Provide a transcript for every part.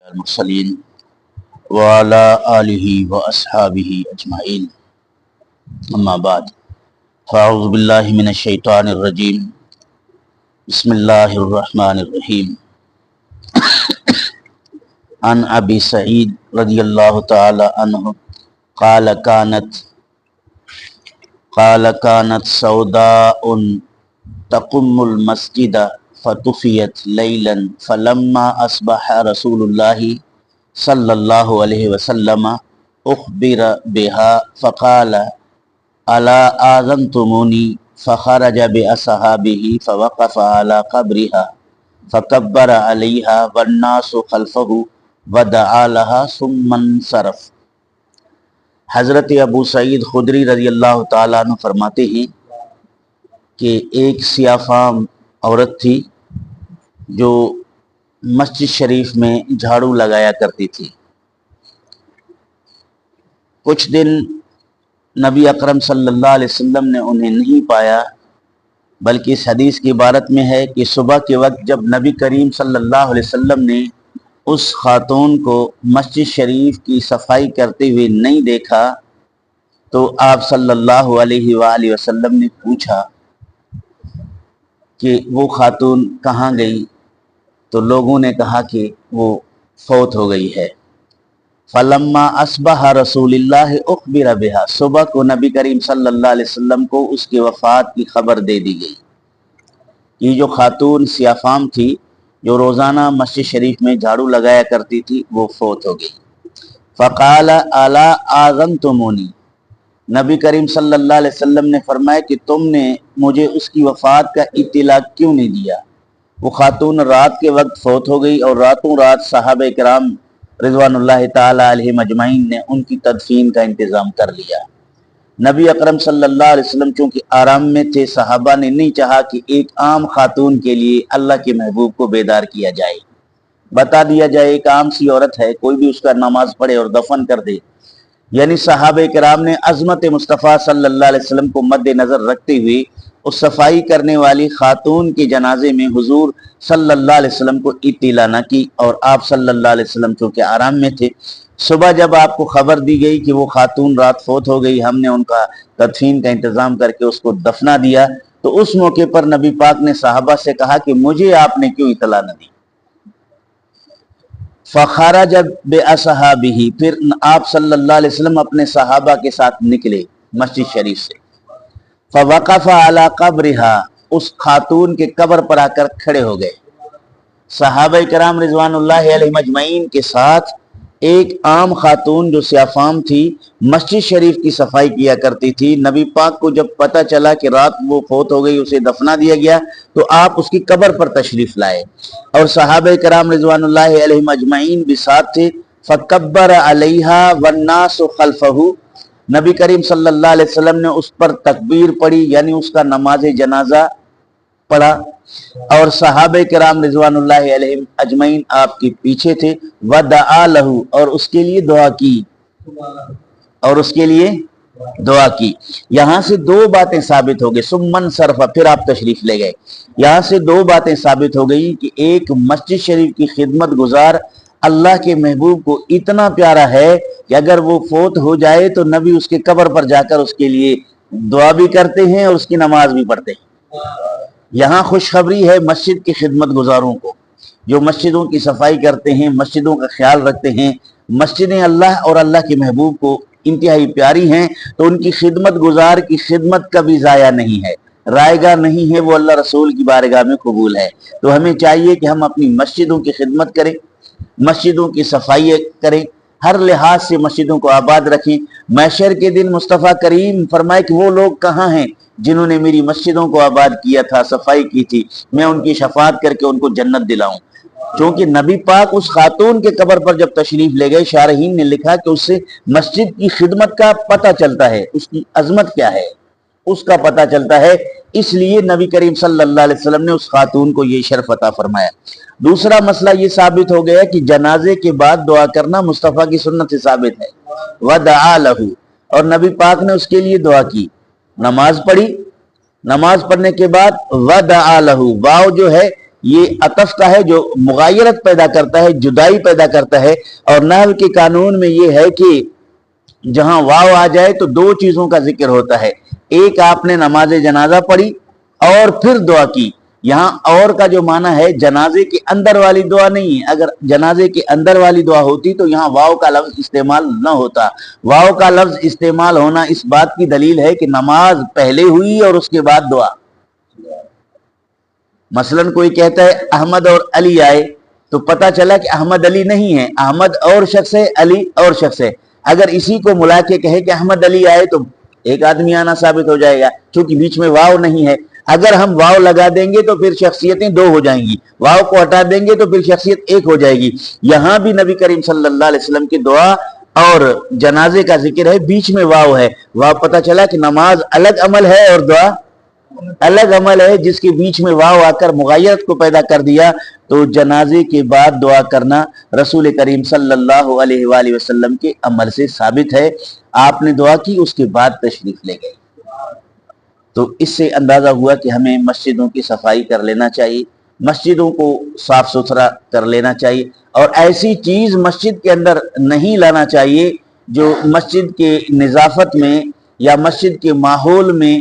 المرسلين وعلى آله وأصحابه أجمعين أما بعد فأعوذ بالله من الشيطان الرجيم بسم الله الرحمن الرحيم عن أبي سعيد رضي الله تعالى عنه قال كانت سوداء تقم المسجد فطفيت ليلا فلما أصبح رسول الله صلى الله عليه وسلم أخبر بها فقال ألا آذنتموني فخرج بأصحابه فوقف على قبرها فكبر عليها والناس خلفه ودعا لها ثم انصرف۔ حضرت ابو سعید خدری رضی اللہ تعالیٰ عنہ فرماتے ہیں کہ ایک سیاہ فام عورت تھی جو مسجد شریف میں جھاڑو لگایا کرتی تھی۔ کچھ دن نبی اکرم صلی اللہ علیہ وسلم نے انہیں نہیں پایا، بلکہ اس حدیث کی عبارت میں ہے کہ صبح کے وقت جب نبی کریم صلی اللہ علیہ وسلم نے اس خاتون کو مسجد شریف کی صفائی کرتے ہوئے نہیں دیکھا تو آپ صلی اللہ علیہ وآلہ وسلم نے پوچھا کہ وہ خاتون کہاں گئی؟ تو لوگوں نے کہا کہ وہ فوت ہو گئی ہے۔ فلما اصبح رسول اللہ اخبر بها، صبح کو نبی کریم صلی اللہ علیہ وسلم کو اس کی وفات کی خبر دے دی گئی۔ یہ جو خاتون سیاہ فام تھی جو روزانہ مسجد شریف میں جھاڑو لگایا کرتی تھی وہ فوت ہو گئی۔ فقال الا آذنتمونی، نبی کریم صلی اللہ علیہ وسلم نے فرمایا کہ تم نے مجھے اس کی وفات کا اطلاع کیوں نہیں دیا؟ وہ خاتون رات کے وقت فوت ہو گئی اور راتوں رات صحابہ کرام رضوان اللہ تعالی علیہم اجمعین نے ان کی تدفین کا انتظام کر لیا۔ نبی اکرم صلی اللہ علیہ وسلم چونکہ آرام میں تھے، صحابہ نے نہیں چاہا کہ ایک عام خاتون کے لیے اللہ کے محبوب کو بیدار کیا جائے، بتا دیا جائے ایک عام سی عورت ہے، کوئی بھی اس کا نماز پڑھے اور دفن کر دے۔ یعنی صحابہ کرام نے عظمت مصطفیٰ صلی اللہ علیہ وسلم کو مد نظر رکھتے ہوئے اس صفائی کرنے والی خاتون کے جنازے میں حضور صلی اللہ علیہ وسلم کو اطلاع نہ کی، اور آپ صلی اللہ علیہ وسلم چونکہ آرام میں تھے، صبح جب آپ کو خبر دی گئی کہ وہ خاتون رات فوت ہو گئی، ہم نے ان کا تدفین کا انتظام کر کے اس کو دفنا دیا، تو اس موقع پر نبی پاک نے صحابہ سے کہا کہ مجھے آپ نے کیوں اطلاع نہ دی؟ فخرج باصحابہ، پھر آپ صلی اللہ علیہ وسلم اپنے صحابہ کے ساتھ نکلے مسجد شریف سے۔ فوقف علی قبرها، اس خاتون کے قبر پر آ کر کھڑے ہو گئے۔ صحابہ کرام رضوان اللہ علیہم اجمعین کے ساتھ ایک عام خاتون جو سیاہ فام تھی مسجد شریف کی صفائی کیا کرتی تھی، نبی پاک کو جب پتہ چلا کہ رات وہ فوت ہو گئی، اسے دفنا دیا گیا، تو آپ اس کی قبر پر تشریف لائے اور صحابہ کرام رضوان اللہ علیہم اجمعین بھی ساتھ تھے۔ فکبر علیہا والناس خلفہ، نبی کریم صلی اللہ علیہ وسلم نے اس پر تکبیر پڑھی، یعنی اس کا نماز جنازہ پڑھا، اور صحابہ کرام رضوان اللہ علیہم اجمعین آپ کے پیچھے تھے۔ ودعا لہ، اور اس کے لیے دعا کی، یہاں سے دو باتیں ثابت ہو گئی۔ ثم انصرف، پھر آپ تشریف لے گئے۔ یہاں سے دو باتیں ثابت ہو گئی کہ ایک مسجد شریف کی خدمت گزار اللہ کے محبوب کو اتنا پیارا ہے کہ اگر وہ فوت ہو جائے تو نبی اس کے قبر پر جا کر اس کے لیے دعا بھی کرتے ہیں اور اس کی نماز بھی پڑھتے ہیں۔ یہاں خوشخبری ہے مسجد کی خدمت گزاروں کو، جو مسجدوں کی صفائی کرتے ہیں، مسجدوں کا خیال رکھتے ہیں۔ مسجدیں اللہ اور اللہ کے محبوب کو انتہائی پیاری ہیں، تو ان کی خدمت گزار کی خدمت کبھی ضائع نہیں ہے، رائے گاہ نہیں ہے، وہ اللہ رسول کی بارگاہ میں قبول ہے۔ تو ہمیں چاہیے کہ ہم اپنی مسجدوں کی خدمت کریں، مسجدوں کی صفائی کریں، ہر لحاظ سے مسجدوں کو آباد رکھیں۔ محشر کے دن مصطفیٰ کریم فرمائے کہ وہ لوگ کہاں ہیں جنہوں نے میری مسجدوں کو آباد کیا تھا، صفائی کی تھی، میں ان کی شفاعت کر کے ان کو جنت دلاؤں۔ چونکہ نبی پاک اس خاتون کے قبر پر جب تشریف لے گئے، شارحین نے لکھا کہ اس سے مسجد کی خدمت کا پتہ چلتا ہے، اس کی عظمت کیا ہے اس کا پتہ چلتا ہے، اس لیے نبی کریم صلی اللہ علیہ وسلم نے اس خاتون کو یہ شرف عطا فرمایا۔ دوسرا مسئلہ یہ ثابت ہو گیا کہ جنازے کے بعد دعا کرنا مصطفیٰ کی سنت سے ثابت ہے۔ ودعا لہ، اور نبی پاک نے اس کے لیے دعا کی، نماز پڑھی، نماز پڑھنے کے بعد ودعا لہ، واو جو ہے یہ عطف کا ہے جو مغایرت پیدا کرتا ہے، جدائی پیدا کرتا ہے، اور نحو کے قانون میں یہ ہے کہ جہاں واو آ جائے تو دو چیزوں کا ذکر ہوتا ہے، ایک آپ نے نماز جنازہ پڑھی اور پھر دعا کی۔ یہاں اور کا جو معنی ہے جنازے کے اندر والی دعا نہیں ہے، اگر جنازے کے اندر والی دعا ہوتی تو یہاں واو کا لفظ استعمال نہ ہوتا۔ واو کا لفظ استعمال ہونا اس بات کی دلیل ہے کہ نماز پہلے ہوئی اور اس کے بعد دعا۔ مثلا کوئی کہتا ہے احمد اور علی آئے، تو پتہ چلا کہ احمد علی نہیں ہے، احمد اور شخص ہے، علی اور شخص ہے۔ اگر اسی کو ملا کے کہے کہ احمد علی آئے تو ایک آدمی آنا ثابت ہو جائے گا، کیونکہ بیچ میں واو نہیں ہے۔ اگر ہم واو لگا دیں گے تو پھر شخصیتیں دو ہو جائیں گی، واو کو ہٹا دیں گے تو پھر شخصیت ایک ہو جائے گی۔ یہاں بھی نبی کریم صلی اللہ علیہ وسلم کی دعا اور جنازے کا ذکر ہے، بیچ میں واو ہے۔ واو پتہ چلا کہ نماز الگ عمل ہے اور دعا الگ عمل ہے، جس کے بیچ میں واو آ کر مغایرت کو پیدا کر دیا۔ تو جنازے کے بعد دعا کرنا رسول کریم صلی اللہ علیہ وآلہ وسلم کے عمل سے ثابت ہے۔ آپ نے دعا کی، اس کے بعد تشریف لے گئے۔ تو اس سے اندازہ ہوا کہ ہمیں مسجدوں کی صفائی کر لینا چاہیے، مسجدوں کو صاف ستھرا کر لینا چاہیے، اور ایسی چیز مسجد کے اندر نہیں لانا چاہیے جو مسجد کے نظافت میں یا مسجد کے ماحول میں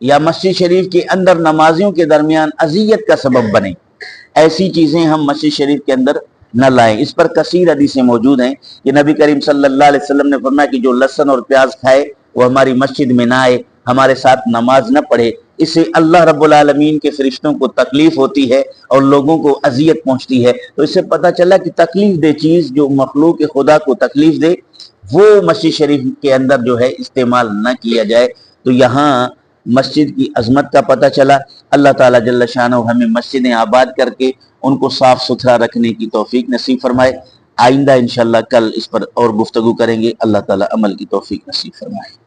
یا مسجد شریف کے اندر نمازیوں کے درمیان اذیت کا سبب بنے۔ ایسی چیزیں ہم مسجد شریف کے اندر نہ لائیں۔ اس پر کثیر حدیثیں موجود ہیں کہ نبی کریم صلی اللہ علیہ وسلم نے فرمایا کہ جو لہسن اور پیاز کھائے وہ ہماری مسجد میں نہ آئے، ہمارے ساتھ نماز نہ پڑھے، اس سے اللہ رب العالمین کے فرشتوں کو تکلیف ہوتی ہے اور لوگوں کو اذیت پہنچتی ہے۔ تو اس سے پتہ چلا کہ تکلیف دہ چیز جو مخلوق خدا کو تکلیف دے وہ مسجد شریف کے اندر جو ہے استعمال نہ کیا جائے۔ تو یہاں مسجد کی عظمت کا پتہ چلا۔ اللہ تعالیٰ جل شانہ ہمیں مسجدیں آباد کر کے ان کو صاف ستھرا رکھنے کی توفیق نصیب فرمائے۔ آئندہ انشاءاللہ کل اس پر اور گفتگو کریں گے۔ اللہ تعالیٰ عمل کی توفیق نصیب فرمائے۔